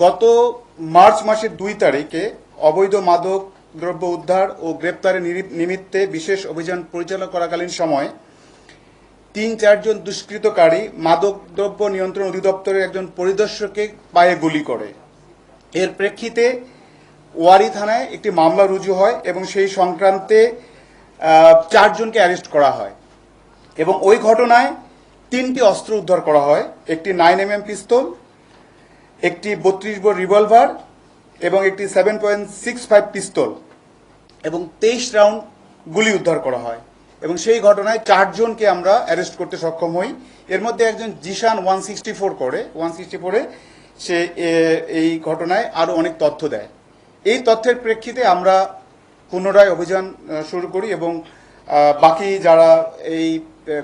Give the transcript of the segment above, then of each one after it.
গত মার্চ মাসের 2 তারিখে অবৈধ মাদক দ্রব্য উদ্ধার ও গ্রেপ্তারের নিমিত্তে বিশেষ অভিযান পরিচালনা করাকালীন সময় 3-4 জন দুষ্কৃতকারী মাদক দ্রব্য নিয়ন্ত্রণ অধিদপ্তরের একজন পরিদর্শককে পায়ে গুলি করে। এর প্রেক্ষিতে ওয়ারী থানায় একটি মামলা রুজু হয় এবং সেই সংক্রান্তে 4 জনকে অ্যারেস্ট করা হয় এবং ওই ঘটনায় 3টি অস্ত্র উদ্ধার করা হয়, একটি 9mm পিস্তল, একটি 32 বোর রিভলভার এবং একটি 7.65 পিস্তল এবং 23 রাউন্ড গুলি উদ্ধার করা হয় এবং সেই ঘটনায় 4 জনকে আমরা অ্যারেস্ট করতে সক্ষম হই। এর মধ্যে একজন জিশান 164 সে এই ঘটনায় আরও অনেক তথ্য দেয়। এই তথ্যের প্রেক্ষিতে আমরা পুনরায় অভিযান শুরু করি এবং বাকি যারা এই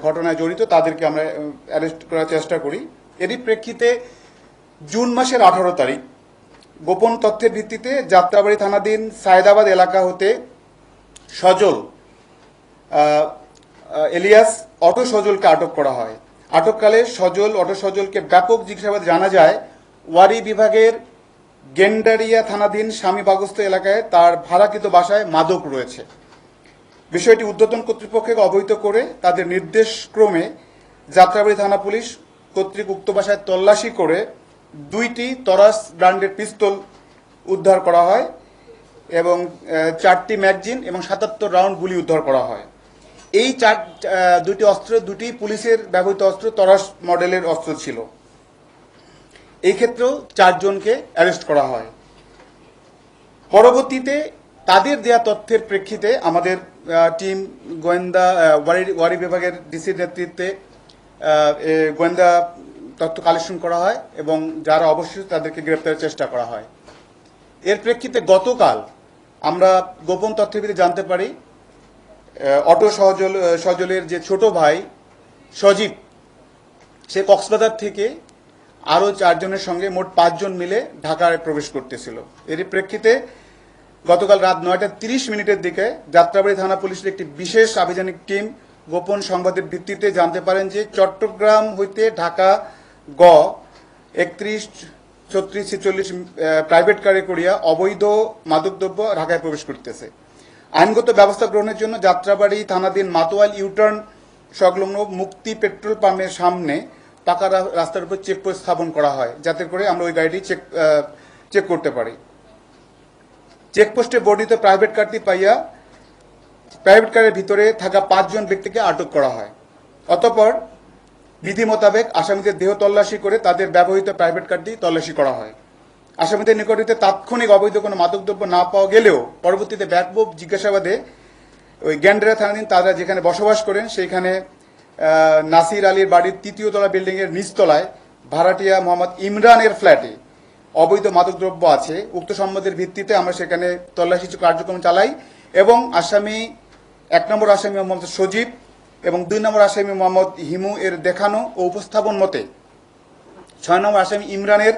ঘটনায় জড়িত তাদেরকে আমরা অ্যারেস্ট করার চেষ্টা করি। এরই প্রেক্ষিতে জুন মাসের 18 তারিখ গোপন তথ্যের ভিত্তিতে যাত্রাবাড়ি থানাধীন সায়েদাবাদ এলাকা হতে সজল এলিয়াস অটো সজলকে আটক করা হয়। আটককালে অটো সজলকে ব্যাপক জিজ্ঞাসাবাদ জানা যায় ওয়ারী বিভাগের গেন্ডারিয়া থানাধীন স্বামীবাগস্ত এলাকায় তার ভাড়াকৃত বাসায় মাদক রয়েছে। বিষয়টি ঊর্ধ্বতন কর্তৃপক্ষকে অবহিত করে তাদের নির্দেশক্রমে যাত্রাবাড়ি থানা পুলিশ কর্তৃক উক্ত বাসায় তল্লাশি করে 2টি তরাস ব্র্যান্ডের পিস্তল উদ্ধার করা হয় এবং 4টি ম্যাগজিন এবং 77 রাউন্ড গুলি উদ্ধার করা হয়। এই 2টি অস্ত্র 2টি পুলিশের ব্যবহৃত অস্ত্র তরাস মডেলের অস্ত্র ছিল। এই ক্ষেত্রেও 4 জনকে অ্যারেস্ট করা হয়। পরবর্তীতে তাদের দেয়া তথ্যের প্রেক্ষিতে আমাদের টিম গোয়েন্দা ওয়ারী বিভাগের ডিসির নেতৃত্বে গোয়েন্দা তথ্য কালেকশন করা হয় এবং যারা অবশ্যই তাদেরকে গ্রেপ্তারের চেষ্টা করা হয়। এর প্রেক্ষিতে গতকাল আমরা গোপন তথ্যের ভিত্তিতে জানতে পারি অটো সজলের যে ছোট ভাই সজীব, সে কক্সবাজার থেকে আরও 4 জনের সঙ্গে মোট 5 জন মিলে ঢাকায় প্রবেশ করতেছিল। এরই প্রেক্ষিতে গতকাল রাত 9:30 দিকে যাত্রাবাড়ি থানা পুলিশের একটি বিশেষ আভিযানিক টিম গোপন সংবাদের ভিত্তিতে জানতে পারেন যে চট্টগ্রাম হইতে ঢাকা 31-36-46 প্রাইভেট কারে করিয়া অবৈধ মাদকদ্রব্য ঢাকায় প্রবেশ করতেছে। আইনগত ব্যবস্থা গ্রহণের জন্য যাত্রাবাড়ি থানাধীন মাতোয়াল ইউটার্ন সংলগ্ন মুক্তি পেট্রোল পাম্পের সামনে পাকা রাস্তার উপর চেকপোস্ট স্থাপন করা হয়, যাতে করে আমরা ওই গাড়িটি চেক করতে পারি। চেকপোস্টে বর্ণিত প্রাইভেট কারটি পাইয়া প্রাইভেট কারের ভিতরে থাকা 5 জন ব্যক্তিকে আটক করা হয়। অতঃপর বিধি মোতাবেক আসামিদের দেহ তল্লাশি করে তাদের ব্যবহৃত প্রাইভেট কারটি তল্লাশি করা হয়। আসামিদের নিকট হইতে তাৎক্ষণিক অবৈধ কোনো মাদকদ্রব্য না পাওয়া গেলেও পরবর্তীতে ব্যাপক জিজ্ঞাসাবাদে ওই গ্যান্ডারিয়া থানাধীন তারা যেখানে বসবাস করেন সেইখানে নাসির আলীর বাড়ির 3য় তলা বিল্ডিংয়ের নিচতলায় ভাড়াটিয়া মোহাম্মদ ইমরানের ফ্ল্যাটে অবৈধ মাদকদ্রব্য আছে। উক্ত সম্মতির ভিত্তিতে আমরা সেখানে তল্লাশি কার্যক্রম চালাই এবং 1 নম্বর আসামি মোহাম্মদ সজীব এবং 2 নম্বর আসামি মোহাম্মদ হিমু এর দেখানো ও উপস্থাপন মতে 6 নম্বর আসামি ইমরানের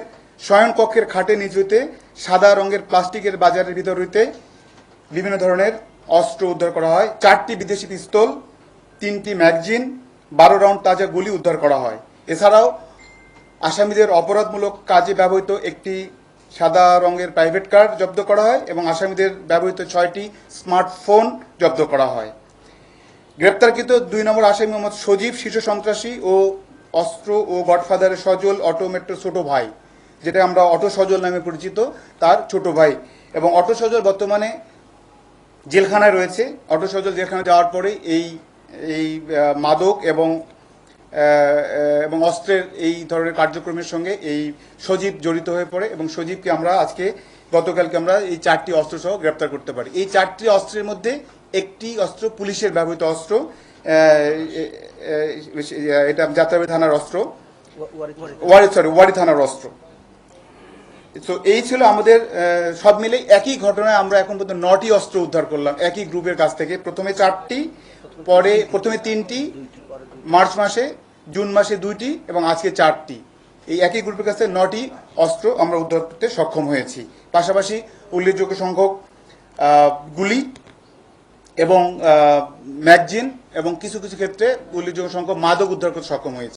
শয়নকক্ষের খাটে নিজ হইতে সাদা রঙের প্লাস্টিকের বাজারের ভিতর হইতে বিভিন্ন ধরনের অস্ত্র উদ্ধার করা হয়। 4টি বিদেশি পিস্তল, 3টি ম্যাগজিন, 12 রাউন্ড তাজা গুলি উদ্ধার করা হয়। এছাড়াও আসামিদের অপরাধমূলক কাজে ব্যবহৃত একটি সাদা রঙের প্রাইভেট কার জব্দ করা হয় এবং আসামিদের ব্যবহৃত 6টি স্মার্টফোন জব্দ করা হয়। গ্রেপ্তারকৃত 2 নম্বর আসামি মোহাম্মদ সজীব শীর্ষ সন্ত্রাসী ও অস্ত্র ও গডফাদারের সজল অটো মেট্রো ছোট ভাই, যেটা আমরা অটো সজল নামে পরিচিত, তার ছোট ভাই এবং অটো সজল বর্তমানে জেলখানায় রয়েছে। অটো সজল জেলখানায় যাওয়ার পরে এই মাদক এবং অস্ত্রের এই ধরনের কার্যক্রমের সঙ্গে এই সজীব জড়িত হয়ে পড়ে এবং সজীবকে আমরা গতকালকে আমরা এই 4টি অস্ত্র সহ গ্রেপ্তার করতে পারি। এই 4টি অস্ত্রের মধ্যে একটি অস্ত্র পুলিশের ব্যবহৃত অস্ত্র, এটা যাত্রাবাড়ি থানার অস্ত্র, ওয়ারী থানার অস্ত্র। তো এই ছিল আমাদের সব মিলে একই ঘটনায় আমরা এখন পর্যন্ত 9টি অস্ত্র উদ্ধার করলাম একই গ্রুপের কাছ থেকে। প্রথমে 4টি, প্রথমে 3টি, মার্চ মাসে, জুন মাসে 2টি এবং আজকে 4টি। এই একই গ্রুপের কাছে 9টি অস্ত্র আমরা উদ্ধার করতে সক্ষম হয়েছি। পাশাপাশি উল্লেখযোগ্য সংখ্যক গুলি এবং ম্যাগজিন এবং কিছু কিছু ক্ষেত্রে উল্লেখযোগ্য সংখ্যক মাদক উদ্ধার করতে সক্ষম হয়েছি।